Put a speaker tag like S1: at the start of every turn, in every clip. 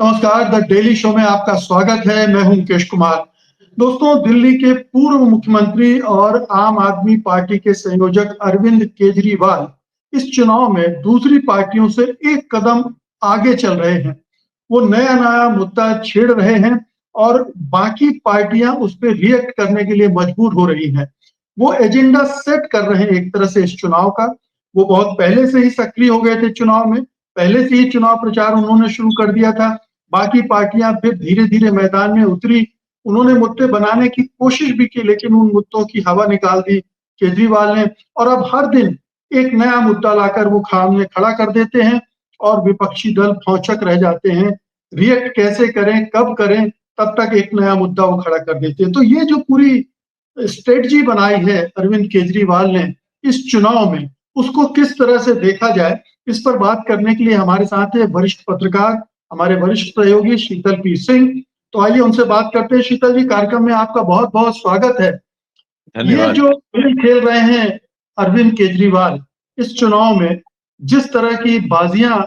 S1: नमस्कार, the daily show में आपका स्वागत है। मैं हूं मुकेश कुमार। दोस्तों, दिल्ली के पूर्व मुख्यमंत्री और आम आदमी पार्टी के संयोजक अरविंद केजरीवाल इस चुनाव में दूसरी पार्टियों से एक कदम आगे चल रहे हैं। वो नया-नया मुद्दा छेड़ रहे हैं और बाकी पार्टियां उस पे रिएक्ट करने के लिए मजबूर हो रही हैं। वो एजेंडा सेट कर रहे हैं एक तरह से इस चुनाव का। वो बहुत पहले से ही सक्रिय हो गए थे चुनाव में, पहले से ही चुनाव प्रचार उन्होंने शुरू कर दिया था। बाकी पार्टियां फिर धीरे-धीरे मैदान में उतरी। उन्होंने मुद्दे बनाने की कोशिश भी की, लेकिन उन मुद्दों की हवा निकाल दी केजरीवाल ने और अब हर दिन एक नया मुद्दा लाकर वो सामने खड़ा कर देते हैं और विपक्षी दल भौंचक रह जाते हैं। रिएक्ट कैसे करें, कब करें, तब तक एक नया मुद्दा वो खड़ा कर देते हैं। तो ये जो पूरी स्ट्रेटजी बनाई है अरविंद केजरीवाल ने इस चुनाव में, उसको किस तरह से देखा जाए, इस पर बात करने के लिए हमारे साथ है वरिष्ठ पत्रकार, हमारे वरिष्ठ सहयोगी शीतल पी सिंह। तो आइए उनसे बात करते हैं। शीतल जी, कार्यक्रम में आपका बहुत-बहुत स्वागत है। ये
S2: धन्यवाद।
S1: जो खेल खेल रहे हैं अरविंद केजरीवाल इस चुनाव में, जिस तरह की बाजियां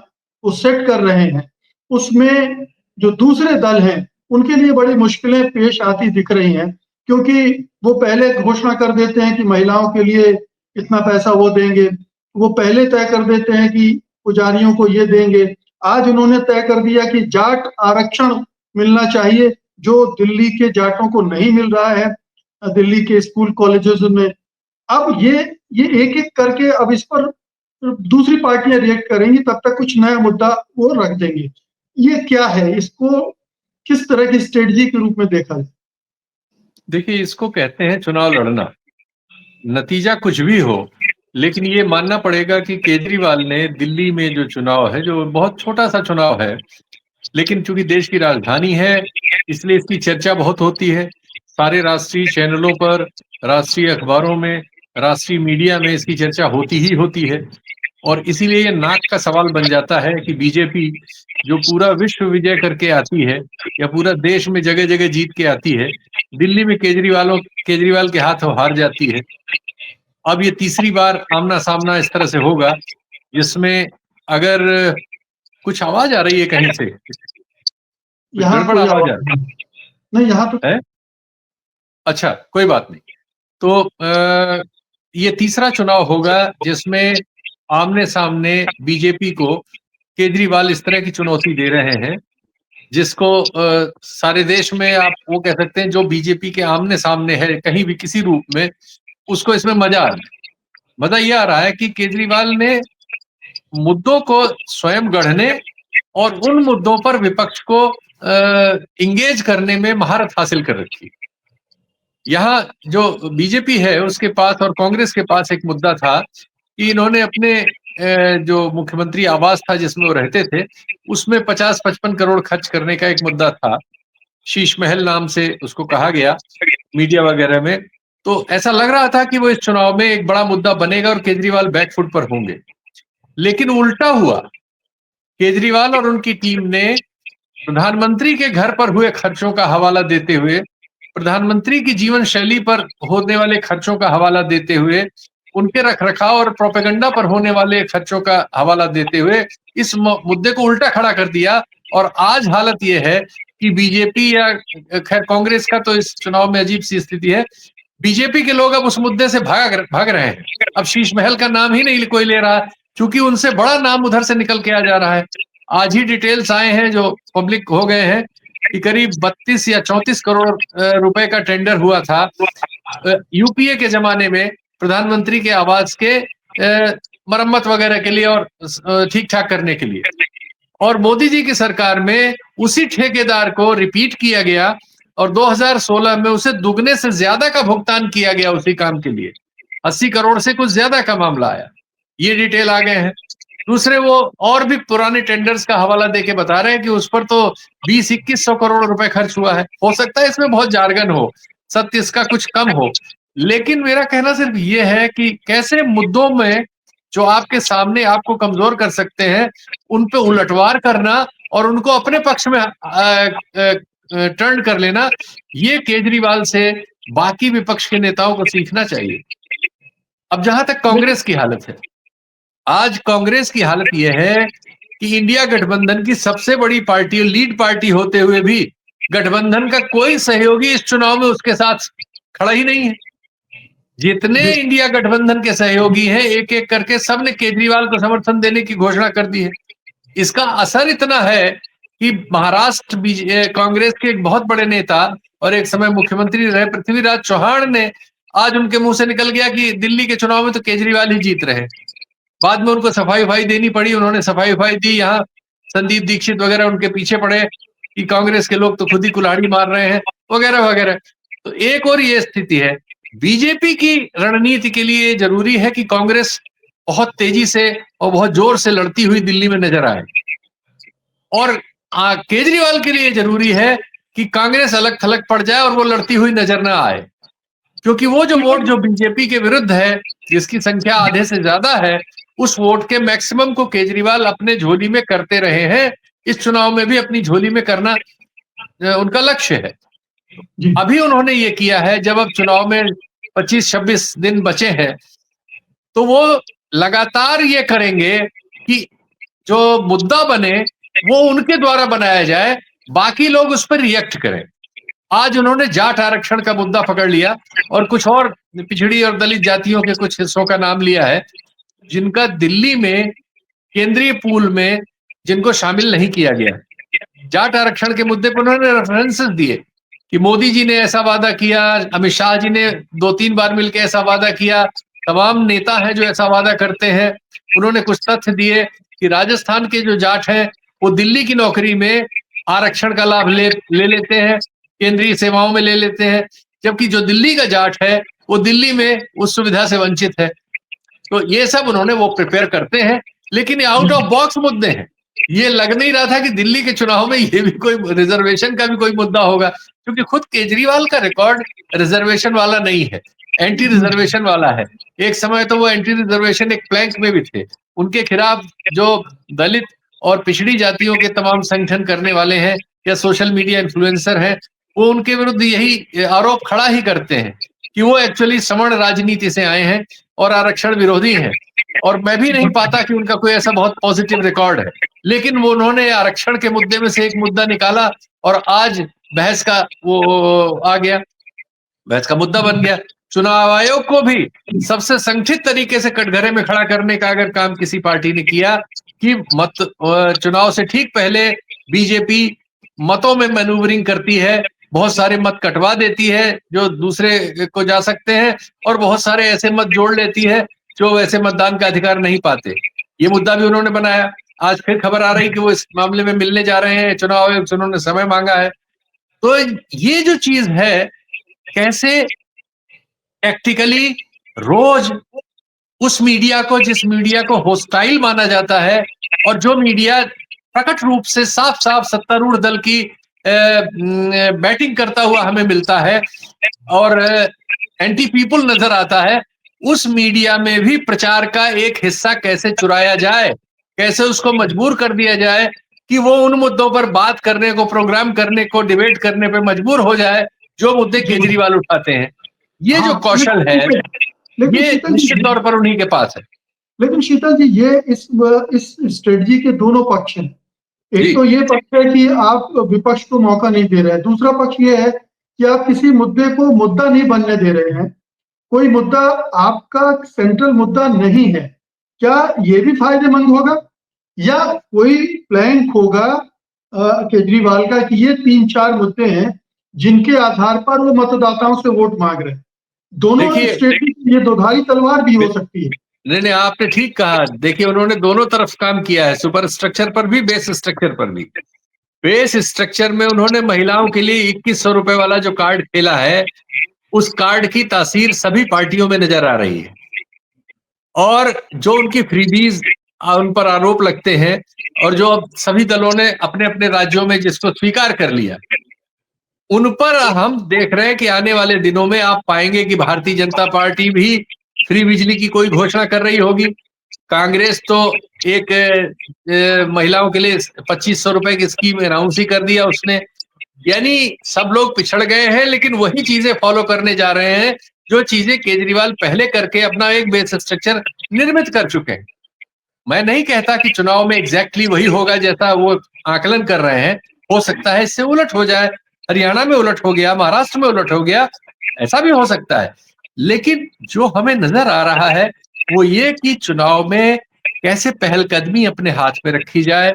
S1: वो सेट कर रहे हैं, उसमें जो दूसरे दल हैं, उनके लिए बड़ी मुश्किलें पेश आती दिख रही हैं, क्योंकि वो पहले घोषणा कर देते हैं कि महिलाओं के लिए इतना पैसा वो देंगे, वो पहले तय कर देते हैं कि पुजारियों को ये देंगे। आज उन्होंने तय कर दिया कि जाट आरक्षण मिलना चाहिए, जो दिल्ली के जाटों को नहीं मिल रहा है दिल्ली के स्कूल कॉलेजेस में। अब ये एक-एक करके अब इस पर दूसरी पार्टियां रिएक्ट करेंगी, तब तक कुछ नया मुद्दा वो रख देंगे। ये क्या है? इसको किस तरह की स्ट्रेटजी के रूप में देखा जाए?
S2: देखिए, इसको कहते हैं चुनाव लड़ना। नतीजा कुछ भी हो, लेकिन ये मानना पड़ेगा कि केजरीवाल ने दिल्ली में जो चुनाव है, जो बहुत छोटा-सा चुनाव है, लेकिन चूँकि देश की राजधानी है, इसलिए इसकी चर्चा बहुत होती है। सारे राष्ट्रीय चैनलों पर, राष्ट्रीय अखबारों में, राष्ट्रीय मीडिया में इसकी चर्चा होती ही होती है और इसीलिए ये नाक का सवाल बन जाता है कि बीजेपी जो पूरा विश्व विजय करके आती है या पूरा देश में जगह-जगह जीत के आती है, दिल्ली में केजरीवाल के हाथों हार जाती है। अब ये तीसरी बार आमना-सामना इस तरह से होगा, जिसमें अगर कुछ आवाज़ आ रही है कहीं से? कुछ
S1: यहाँ
S2: गड़बड़
S1: कोई
S2: आवाज़ आ
S1: आवाज़ नहीं। नहीं, यहाँ तो
S2: है? अच्छा, कोई बात नहीं। तो ये तीसरा चुनाव होगा जिसमें आमने-सामने बीजेपी को केजरीवाल इस तरह की चुनौती दे रहे हैं, जिसको सारे देश में आप वो कह सकते हैं जो बीजेपी के आमने-सामने है कहीं भी किसी रूप में, उसको इसमें मज़ा आ रहा है। मज़ा ये आ रहा है कि केजरीवाल ने मुद्दों को स्वयं गढ़ने और उन मुद्दों पर विपक्ष को एंगेज करने में महारत हासिल कर रखी है। यहाँ जो बीजेपी है उसके पास और कांग्रेस के पास एक मुद्दा था कि इन्होंने अपने जो मुख्यमंत्री आवास था जिसमें वो रहते थे, उसमें 50-55 करोड़ खर्च करने का एक मुद्दा था। शीश महल नाम से उसको कहा गया मीडिया वगैरह में। तो ऐसा लग रहा था कि वो इस चुनाव में एक बड़ा मुद्दा बनेगा और केजरीवाल बैकफुट पर होंगे। लेकिन उल्टा हुआ। केजरीवाल और उनकी टीम ने प्रधानमंत्री के घर पर हुए खर्चों का हवाला देते हुए, प्रधानमंत्री की जीवन शैली पर होने वाले खर्चों का हवाला देते हुए, उनके रखरखाव और प्रोपेगेंडा पर होने वाले खर्चों का हवाला देते हुए इस मुद्दे को उल्टा खड़ा कर दिया और आज हालत ये है कि बीजेपी या खैर कांग्रेस का तो इस चुनाव में अजीब सी स्थिति है। बीजेपी के लोग अब उस मुद्दे से भाग रहे हैं। अब शीश महल का नाम ही नहीं कोई ले रहा है, क्योंकि उनसे बड़ा नाम उधर से निकल के आ जा रहा है। आज ही डिटेल्स आए हैं जो पब्लिक हो गए हैं कि करीब 32 या 34 करोड़ रुपए का टेंडर हुआ था यूपीए के जमाने में प्रधानमंत्री के आवास के मरम्मत वगैरह के लिए और ठीक ठाक करने के लिए। और मोदी जी की सरकार में उसी ठेकेदार को रिपीट किया गया और 2016 में उसे दुगने से ज्यादा का भुगतान किया गया उसी काम के लिए। 80 करोड़ से कुछ ज्यादा का मामला आया। ये डिटेल आ गए हैं। दूसरे वो और भी पुराने टेंडर्स का हवाला देके बता रहे हैं कि उस पर तो 20-2100 करोड़ रुपए खर्च हुआ है। हो सकता है इसमें बहुत जार्गन हो, सत्य इसका कुछ कम हो, लेकिन मेरा कहना सिर्फ ये है कि कैसे मुद्दों में जो आपके सामने आपको कमजोर कर सकते हैं, उन पे उलटवार करना और उनको अपने पक्ष में टर्न कर लेना, ये केजरीवाल से बाकी विपक्ष के नेताओं को सीखना चाहिए। अब जहां तक कांग्रेस की हालत है, आज कांग्रेस की हालत यह है कि इंडिया गठबंधन की सबसे बड़ी पार्टी और लीड पार्टी होते हुए भी गठबंधन का कोई सहयोगी इस चुनाव में उसके साथ खड़ा ही नहीं है। जितने
S1: जी
S2: इंडिया गठबंधन के सहयोगी हैं, एक एक करके सबने केजरीवाल को समर्थन देने की घोषणा कर दी है। इसका असर इतना है कि महाराष्ट्र कांग्रेस के एक बहुत बड़े नेता और एक समय मुख्यमंत्री रहे पृथ्वीराज चौहान ने आज उनके मुंह से निकल गया कि दिल्ली के चुनाव में तो केजरीवाल ही जीत रहे। बाद में उनको सफाई देनी पड़ी, उन्होंने सफाई दी। यहाँ संदीप दीक्षित वगैरह उनके पीछे पड़े कि कांग्रेस के लोग तो खुद ही कुल्हाड़ी मार रहे हैं वगैरह वगैरह। तो एक और ये स्थिति है। बीजेपी की रणनीति के लिए जरूरी है कि कांग्रेस बहुत तेजी से और बहुत जोर से लड़ती हुई दिल्ली में नजर आए, और केजरीवाल के लिए जरूरी है कि कांग्रेस अलग थलग पड़ जाए और वो लड़ती हुई नजर ना आए, क्योंकि वो जो वोट जो बीजेपी के विरुद्ध है, जिसकी संख्या आधे से ज्यादा है, उस वोट के मैक्सिमम को केजरीवाल अपने झोली में करते रहे हैं। इस चुनाव में भी अपनी झोली में करना उनका लक्ष्य है। अभी उन्होंने ये किया है, जब अब चुनाव में 25-26 दिन बचे हैं, तो वो लगातार ये करेंगे कि जो मुद्दा बने वो उनके द्वारा बनाया जाए, बाकी लोग उस पर रिएक्ट करें। आज उन्होंने जाट आरक्षण का मुद्दा पकड़ लिया और कुछ और पिछड़ी और दलित जातियों के कुछ हिस्सों का नाम लिया है, जिनका दिल्ली में केंद्रीय पूल में जिनको शामिल नहीं किया गया। जाट आरक्षण के मुद्दे पर उन्होंने रेफरेंसेस दिए कि मोदी जी ने ऐसा वादा किया, अमित शाह जी ने 2-3 बार मिलकर ऐसा वादा किया, तमाम नेता हैं जो ऐसा वादा करते हैं। उन्होंने कुछ तथ्य दिए कि राजस्थान के जो जाट हैं वो दिल्ली की नौकरी में आरक्षण का लाभ ले लेते हैं, केंद्रीय सेवाओं में ले लेते हैं, जबकि जो दिल्ली का जाट है वो दिल्ली में उस सुविधा से वंचित है। तो ये सब उन्होंने वो प्रिपेयर करते हैं, लेकिन ये आउट ऑफ बॉक्स मुद्दे हैं। ये लग नहीं रहा था कि दिल्ली के चुनाव में ये भी कोई रिजर्वेशन का भी कोई मुद्दा होगा, क्योंकि खुद केजरीवाल का रिकॉर्ड रिजर्वेशन वाला नहीं है, एंटी रिजर्वेशन वाला है। एक समय तो वो एंटी रिजर्वेशन एक प्लैंक में भी थे। उनके खिलाफ जो दलित और पिछड़ी जातियों के तमाम संगठन करने वाले हैं या सोशल मीडिया इन्फ्लुएंसर हैं, वो उनके विरुद्ध यही आरोप खड़ा ही करते हैं कि वो एक्चुअली सवर्ण राजनीति से आए हैं और आरक्षण विरोधी हैं। और मैं भी नहीं पाता कि उनका कोई ऐसा बहुत पॉजिटिव रिकॉर्ड है, लेकिन वो उन्होंने आरक्षण के मुद्दे में से एक मुद्दा निकाला और आज बहस का वो आ गया, बहस का मुद्दा बन गया। चुनाव आयोग को भी सबसे संगठित तरीके से कटघरे में खड़ा करने का अगर काम किसी पार्टी ने किया कि चुनाव से ठीक पहले बीजेपी मतों में मैन्यूवरिंग करती है, बहुत सारे मत कटवा देती है जो दूसरे को जा सकते हैं, और बहुत सारे ऐसे मत जोड़ लेती है जो वैसे मतदान का अधिकार नहीं पाते। ये मुद्दा भी उन्होंने बनाया। आज फिर खबर आ रही कि वो इस मामले में मिलने जा रहे हैं, चुनाव आयोग से उन्होंने समय मांगा है। तो ये जो चीज है, कैसे टैक्टिकली रोज उस मीडिया को, जिस मीडिया को होस्टाइल माना जाता है और जो मीडिया प्रकट रूप से साफ साफ सत्तारूढ़ दल की बैटिंग करता हुआ हमें मिलता है और एंटी पीपुल नजर आता है, उस मीडिया में भी प्रचार का एक हिस्सा कैसे चुराया जाए, कैसे उसको मजबूर कर दिया जाए कि वो उन मुद्दों पर बात करने को, प्रोग्राम करने को, डिबेट करने पे मजबूर हो जाए जो मुद्दे केजरीवाल उठाते हैं। ये जो कौशल है, ये निश्चित तौर पर उन्हीं के पास है।
S1: लेकिन शीतल जी, ये इस स्ट्रेटजी के दोनों पक्ष हैं। एक तो ये पक्ष है कि आप विपक्ष को मौका नहीं दे रहे हैं, दूसरा पक्ष ये है कि आप किसी मुद्दे को मुद्दा नहीं बनने दे रहे हैं। कोई मुद्दा आपका सेंट्रल मुद्दा नहीं है। क्या ये भी फायदेमंद होगा, या कोई प्लान होगा केजरीवाल का कि ये 3-4 मुद्दे हैं जिनके आधार पर वो मतदाताओं से वोट मांग रहे हैं? दोनों स्ट्रेटजी, ये दोधारी तलवार भी हो सकती है।
S2: नहीं, आपने ठीक कहा। देखिए, उन्होंने दोनों तरफ काम किया है, सुपर स्ट्रक्चर पर भी, बेस स्ट्रक्चर पर भी। बेस स्ट्रक्चर में उन्होंने महिलाओं के लिए 2100 रुपए वाला जो कार्ड खेला है, उस कार्ड की तासीर सभी पार्टियों में नजर आ रही है, और जो उनकी फ्रीबीज उन पर आरोप लगते हैं और जो अब सभी दलों ने अपने अपने राज्यों में जिसको स्वीकार कर लिया, उन पर हम देख रहे हैं कि आने वाले दिनों में आप पाएंगे कि भारतीय जनता पार्टी भी फ्री बिजली की कोई घोषणा कर रही होगी। कांग्रेस तो एक महिलाओं के लिए 2500 रुपए की स्कीम अनाउंस ही कर दिया उसने। यानी सब लोग पिछड़ गए हैं, लेकिन वही चीजें फॉलो करने जा रहे हैं जो चीजें केजरीवाल पहले करके अपना एक बेस स्ट्रक्चर निर्मित कर चुके हैं। मैं नहीं कहता कि चुनाव में एग्जैक्टली वही होगा जैसा वो आकलन कर रहे हैं, हो सकता है इससे उलट हो जाए, हरियाणा में उलट हो गया, महाराष्ट्र में उलट हो गया, ऐसा भी हो सकता है। लेकिन जो हमें नजर आ रहा है वो ये कि चुनाव में कैसे पहलकदमी अपने हाथ में रखी जाए,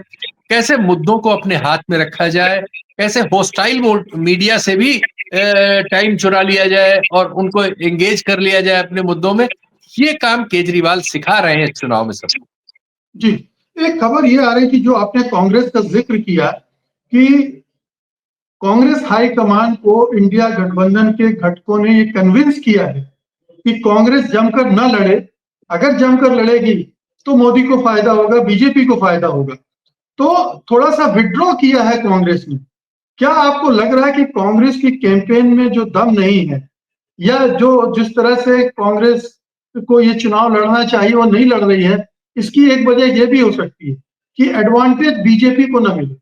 S2: कैसे मुद्दों को अपने हाथ में रखा जाए, कैसे होस्टाइल मीडिया से भी टाइम चुरा लिया जाए और उनको एंगेज कर लिया जाए अपने मुद्दों में। ये काम केजरीवाल सिखा रहे हैं चुनाव में सबको।
S1: जी, एक खबर ये आ रही थी जो आपने कांग्रेस का जिक्र किया कि कांग्रेस हाईकमान को इंडिया गठबंधन के घटकों ने ये कन्विंस किया है कि कांग्रेस जमकर न लड़े, अगर जमकर लड़ेगी तो मोदी को फायदा होगा, बीजेपी को फायदा होगा। तो थोड़ा सा विड्रॉ किया है कांग्रेस ने। क्या आपको लग रहा है कि कांग्रेस की कैंपेन में जो दम नहीं है या जो जिस तरह से कांग्रेस को ये चुनाव लड़ना चाहिए वो नहीं लड़ रही है, इसकी एक वजह ये भी हो सकती है कि एडवांटेज बीजेपी को न मिले?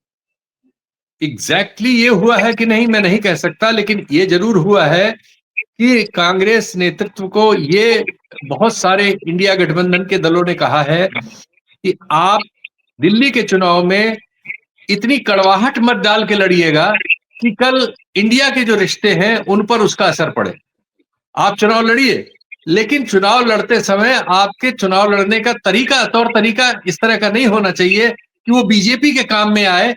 S2: एग्जैक्टली ये हुआ है कि नहीं मैं नहीं कह सकता, लेकिन ये जरूर हुआ है कि कांग्रेस नेतृत्व को ये बहुत सारे इंडिया गठबंधन के दलों ने कहा है कि आप दिल्ली के चुनाव में इतनी कड़वाहट मत डाल के लड़िएगा कि कल इंडिया के जो रिश्ते हैं उन पर उसका असर पड़े। आप चुनाव लड़िए, लेकिन चुनाव लड़ते समय आपके चुनाव लड़ने का तौर तरीका इस तरह का नहीं होना चाहिए कि वो बीजेपी के काम में आए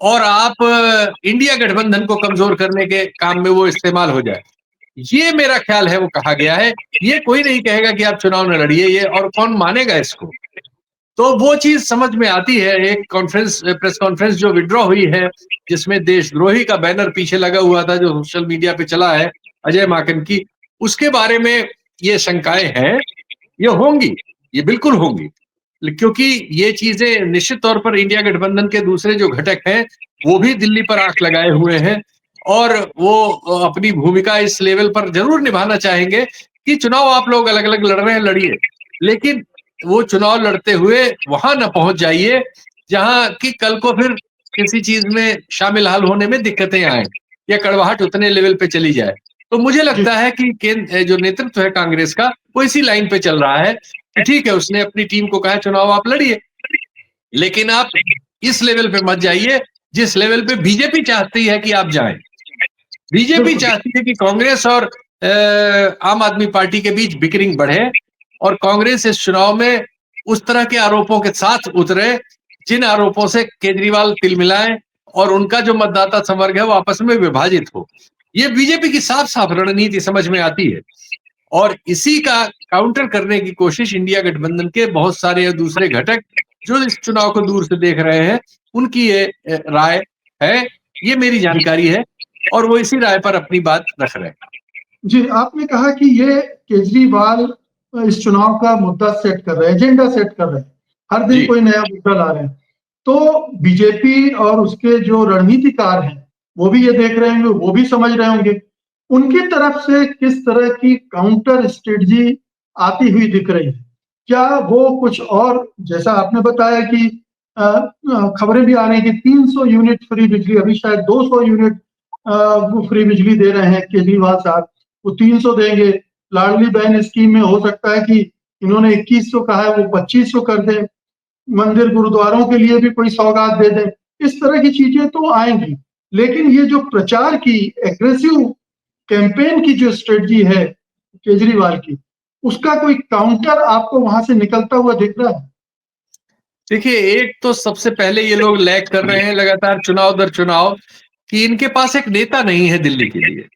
S2: और आप इंडिया गठबंधन को कमजोर करने के काम में वो इस्तेमाल हो जाए। ये मेरा ख्याल है वो कहा गया है। ये कोई नहीं कहेगा कि आप चुनाव न लड़िए, ये और कौन मानेगा इसको। तो वो चीज समझ में आती है। एक प्रेस कॉन्फ्रेंस जो विड्रॉ हुई है, जिसमें देशद्रोही का बैनर पीछे लगा हुआ था, जो सोशल मीडिया पे चला है अजय माकन की, उसके बारे में ये शंकाएं हैं, ये होंगी, ये बिल्कुल होंगी, क्योंकि ये चीजें निश्चित तौर पर इंडिया गठबंधन के दूसरे जो घटक हैं वो भी दिल्ली पर आंख लगाए हुए हैं और वो अपनी भूमिका इस लेवल पर जरूर निभाना चाहेंगे कि चुनाव आप लोग अलग अलग लड़ रहे हैं, लड़िए, लेकिन वो चुनाव लड़ते हुए वहां न पहुंच जाइए जहां कि कल को फिर किसी चीज में शामिल हाल होने में दिक्कतें आए या कड़वाहट उतने लेवल पे चली जाए। तो मुझे
S1: जी,
S2: लगता है कि जो नेतृत्व है कांग्रेस का वो इसी लाइन पे चल रहा है कि ठीक है, उसने अपनी टीम को कहा चुनाव आप लड़िए, लेकिन आप इस लेवल पे मत जाइए जिस लेवल पे बीजेपी चाहती है कि आप जाएं। बीजेपी
S1: बिल्कुल।
S2: चाहती है कि कांग्रेस और आम आदमी पार्टी के बीच बिकरिंग बढ़े और कांग्रेस इस चुनाव में उस तरह के आरोपों के साथ उतरे जिन आरोपों से केजरीवाल तिलमिलाए और उनका जो मतदाता संवर्ग है वो आपस में विभाजित हो। ये बीजेपी की साफ साफ रणनीति समझ में आती है और इसी का काउंटर करने की कोशिश इंडिया गठबंधन के बहुत सारे दूसरे घटक जो इस चुनाव को दूर से देख रहे हैं उनकी ये राय है, ये मेरी जानकारी है और वो इसी राय पर अपनी बात रख रहे हैं।
S1: जी, आपने कहा कि ये केजरीवाल इस चुनाव का मुद्दा सेट कर रहे हैं, एजेंडा सेट कर रहे हैं। हर दिन
S2: जी,
S1: कोई नया मुद्दा ला रहे हैं। तो बीजेपी और उसके जो रणनीतिकार हैं, वो भी ये देख रहे होंगे, वो भी समझ रहे होंगे। उनकी तरफ से किस तरह की काउंटर स्ट्रेटजी आती हुई दिख रही है? क्या वो कुछ और जैसा आपने बताया कि खबरें भी आ रही हैं कि 300 यूनिट फ्री बिजली, अभी शायद 200 यूनिट वो फ्री बिजली दे रहे हैं केजरीवाल साहब। वो 300 देंगे। लाडली बहन स्कीम में हो सकता है कि इन्होंने 2100 कहा है, वो 2500 कर दें। मंदिर गुरुद्वारों के लिए भी कोई सौगात दे दें। इस तरह की चीजें तो आएंगी, लेकिन ये जो प्रचार की एग्रेसिव कैंपेन की जो स्ट्रेटजी है केजरीवाल की, उसका कोई काउंटर आपको वहां से निकलता हुआ दिख रहा है?
S2: देखिए, एक तो सबसे पहले ये लोग लैग कर रहे हैं लगातार चुनाव दर चुनाव कि इनके पास एक नेता नहीं है दिल्ली के लिए।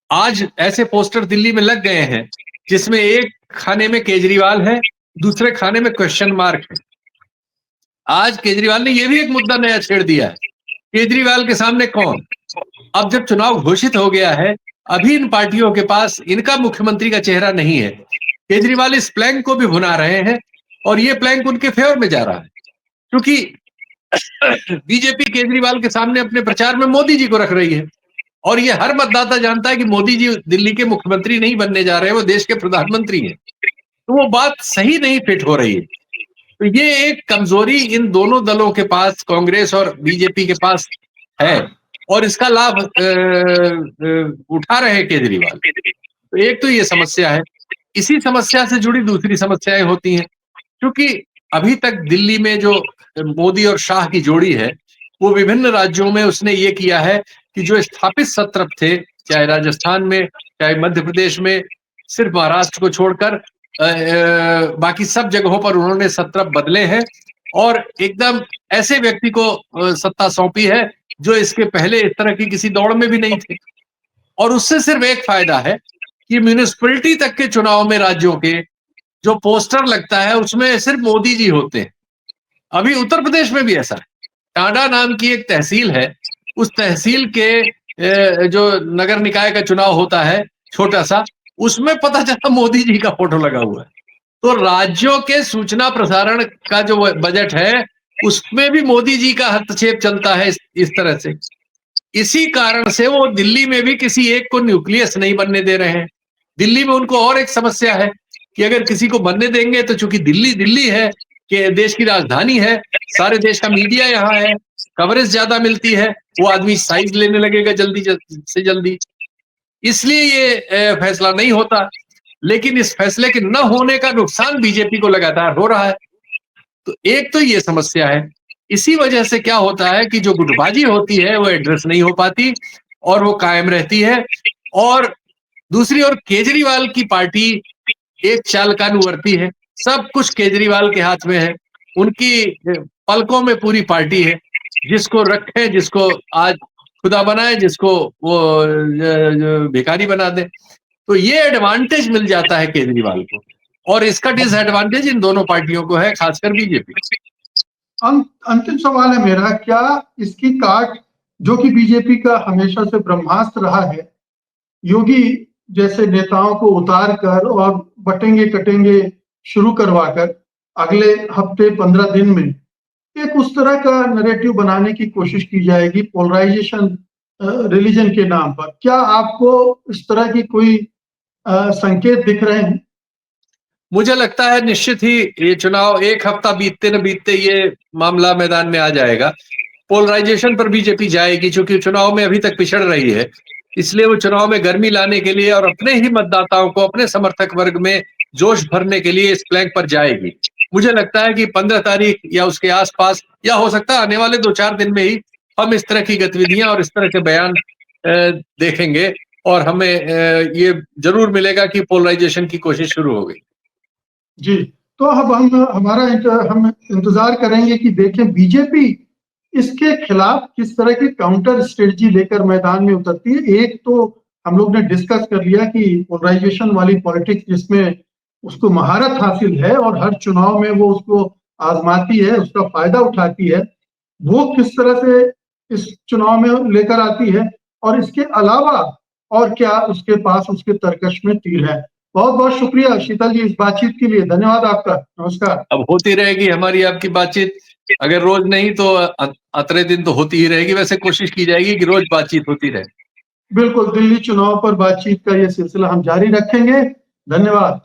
S2: आज ऐसे पोस्टर दिल्ली में लग गए हैं जिसमें एक खाने में केजरीवाल है, दूसरे खाने में क्वेश्चन मार्क है। आज केजरीवाल ने यह भी एक मुद्दा नया छेड़ दिया है, केजरीवाल के सामने कौन। अब जब चुनाव घोषित हो गया है, अभी इन पार्टियों के पास इनका मुख्यमंत्री का चेहरा नहीं है। केजरीवाल इस प्लैंक को भी भुना रहे हैं और ये प्लैंक उनके फेवर में जा रहा है, क्योंकि बीजेपी केजरीवाल के सामने अपने प्रचार में मोदी जी को रख रही है और ये हर मतदाता जानता है कि मोदी जी दिल्ली के मुख्यमंत्री नहीं बनने जा रहे हैं, वो देश के प्रधानमंत्री हैं। तो वो बात सही नहीं फिट हो रही है। तो ये एक कमजोरी इन दोनों दलों के पास, कांग्रेस और बीजेपी के पास है और इसका लाभ उठा रहे हैं केजरीवाल। तो एक तो ये समस्या है। इसी समस्या से जुड़ी दूसरी समस्याएं होती हैं, क्योंकि अभी तक दिल्ली में जो मोदी और शाह की जोड़ी है, वो विभिन्न राज्यों में उसने ये किया है कि जो स्थापित सत्रप थे, चाहे राजस्थान में, चाहे मध्य प्रदेश में, सिर्फ महाराष्ट्र को छोड़कर बाकी सब जगहों पर उन्होंने सत्रप बदले हैं और एकदम ऐसे व्यक्ति को सत्ता सौंपी है जो इसके पहले इस तरह की किसी दौड़ में भी नहीं थे। और उससे सिर्फ एक फायदा है कि म्यूनिसिपैलिटी तक के चुनाव में राज्यों के जो पोस्टर लगता है उसमें सिर्फ मोदी जी होते हैं। अभी उत्तर प्रदेश में भी ऐसा है। टांडा नाम की एक तहसील है, उस तहसील के जो नगर निकाय का चुनाव होता है छोटा सा, उसमें पता चला मोदी जी का फोटो लगा हुआ है। तो राज्यों के सूचना प्रसारण का जो बजट है उसमें भी मोदी जी का हस्तक्षेप चलता है इस तरह से। इसी कारण से वो दिल्ली में भी किसी एक को न्यूक्लियस नहीं बनने दे रहे हैं। दिल्ली में उनको और एक समस्या है कि अगर किसी को बनने देंगे तो चूंकि दिल्ली दिल्ली है कि देश की राजधानी है, सारे देश का मीडिया यहाँ है, कवरेज ज्यादा मिलती है, वो आदमी साइज लेने लगेगा जल्दी से जल्दी, इसलिए ये फैसला नहीं होता। लेकिन इस फैसले के न होने का नुकसान बीजेपी को लगातार हो रहा है। तो एक तो ये समस्या है। इसी वजह से क्या होता है कि जो गुटबाजी होती है वो एड्रेस नहीं हो पाती और वो कायम रहती है। और दूसरी ओर केजरीवाल की पार्टी एक चालकानुवर्ती है, सब कुछ केजरीवाल के हाथ में है, उनकी पलकों में पूरी पार्टी है, जिसको रखे, जिसको आज खुदा बनाए, जिसको वो भिखारी बना दे। तो ये एडवांटेज मिल जाता है केजरीवाल को और इसका डिसएडवांटेज इन दोनों पार्टियों को है, खासकर बीजेपी।
S1: अंतिम सवाल है मेरा, क्या इसकी काट जो कि बीजेपी का हमेशा से ब्रह्मास्त्र रहा है, योगी जैसे नेताओं को उतार कर और बटेंगे कटेंगे शुरू करवाकर अगले हफ्ते 15 दिन में एक उस तरह का नैरेटिव बनाने की कोशिश की जाएगी पोलराइजेशन रिलीजन के नाम पर, क्या आपको इस तरह की कोई संकेत दिख रहे हैं?
S2: मुझे लगता है निश्चित ही ये चुनाव एक हफ्ता बीतते न बीतते ये मामला मैदान में आ जाएगा। पोलराइजेशन पर बीजेपी जाएगी, क्योंकि चुनाव में अभी तक पिछड़ रही है, इसलिए वो चुनाव में गर्मी लाने के लिए और अपने ही मतदाताओं को, अपने समर्थक वर्ग में जोश भरने के लिए इस फ्लैंक पर जाएगी। मुझे लगता है कि 15 तारीख या उसके आसपास, या हो सकता है आने वाले 2-4 दिन में ही हम इस तरह की गतिविधियां और इस तरह के बयान देखेंगे और हमें ये जरूर मिलेगा कि पोलराइजेशन की कोशिश शुरू हो गई।
S1: जी, तो अब हम इंतजार करेंगे कि देखें बीजेपी इसके खिलाफ किस तरह की काउंटर स्ट्रेटजी लेकर मैदान में उतरती है। एक तो हम लोग ने डिस्कस कर लिया कि पोलराइजेशन वाली पॉलिटिक्स जिसमें उसको महारत हासिल है और हर चुनाव में वो उसको आजमाती है, उसका फायदा उठाती है, वो किस तरह से इस चुनाव में लेकर आती है और इसके अलावा और क्या उसके पास उसके तरकश में तीर है। बहुत बहुत शुक्रिया शीतल जी इस बातचीत के लिए, धन्यवाद आपका। नमस्कार।
S2: अब होती रहेगी हमारी आपकी बातचीत, अगर रोज नहीं तो अतरे दिन तो होती ही रहेगी। वैसे कोशिश की जाएगी कि रोज बातचीत होती रहे।
S1: बिल्कुल, दिल्ली चुनाव पर बातचीत का ये सिलसिला हम जारी रखेंगे। धन्यवाद।